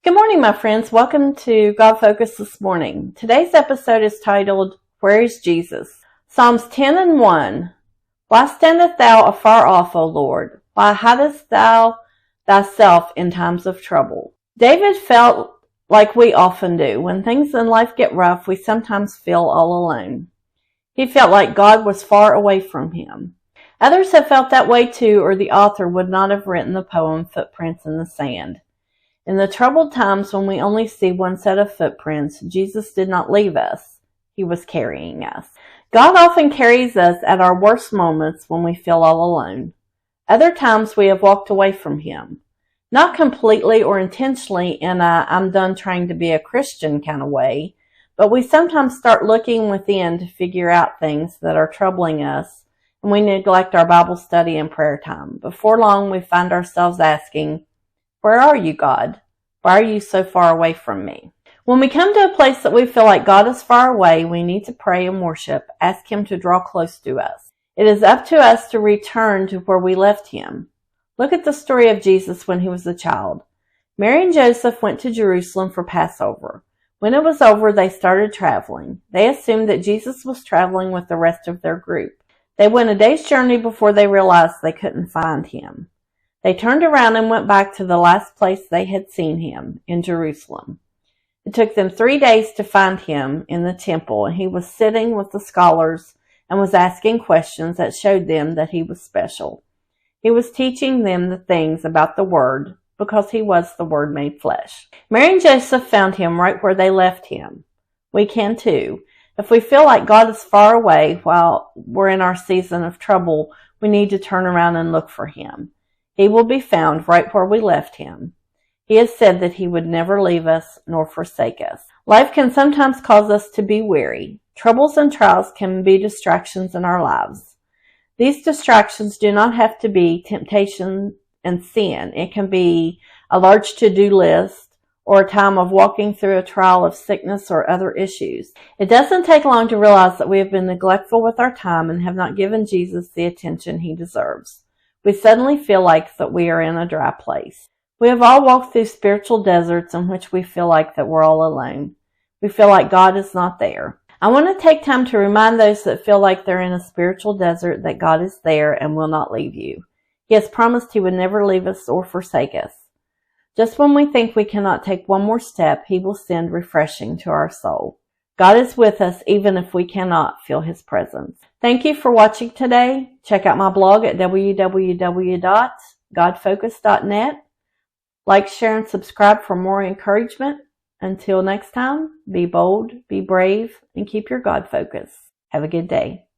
Good morning, my friends. Welcome to God Focus this morning. Today's episode is titled, Where is Jesus? Psalms 10:1. Why standest thou afar off, O Lord? Why hidest thou thyself in times of trouble? David felt like we often do. When things in life get rough, we sometimes feel all alone. He felt like God was far away from him. Others have felt that way too, or the author would not have written the poem Footprints in the Sand. In the troubled times when we only see one set of footprints, Jesus did not leave us. He was carrying us. God often carries us at our worst moments when we feel all alone. Other times we have walked away from Him. Not completely or intentionally in a I'm done trying to be a Christian kind of way, but we sometimes start looking within to figure out things that are troubling us, and we neglect our Bible study and prayer time. Before long, we find ourselves asking, where are you, God? Why are you so far away from me? When we come to a place that we feel like God is far away, we need to pray and worship, ask Him to draw close to us. It is up to us to return to where we left Him. Look at the story of Jesus when He was a child. Mary and Joseph went to Jerusalem for Passover. When it was over, they started traveling. They assumed that Jesus was traveling with the rest of their group. They went a day's journey before they realized they couldn't find Him. They turned around and went back to the last place they had seen Him, in Jerusalem. It took them 3 days to find Him in the temple, and He was sitting with the scholars and was asking questions that showed them that He was special. He was teaching them the things about the Word because He was the Word made flesh. Mary and Joseph found Him right where they left Him. We can too. If we feel like God is far away while we're in our season of trouble, we need to turn around and look for Him. He will be found right where we left Him. He has said that He would never leave us nor forsake us. Life can sometimes cause us to be weary. Troubles and trials can be distractions in our lives. These distractions do not have to be temptation and sin. It can be a large to-do list or a time of walking through a trial of sickness or other issues. It doesn't take long to realize that we have been neglectful with our time and have not given Jesus the attention He deserves. We suddenly feel like that we are in a dry place. We have all walked through spiritual deserts in which we feel like that we're all alone. We feel like God is not there. I want to take time to remind those that feel like they're in a spiritual desert that God is there and will not leave you. He has promised He would never leave us or forsake us. Just when we think we cannot take one more step, He will send refreshing to our soul. God is with us even if we cannot feel His presence. Thank you for watching today. Check out my blog at www.godfocus.net. Like, share, and subscribe for more encouragement. Until next time, be bold, be brave, and keep your God focus. Have a good day.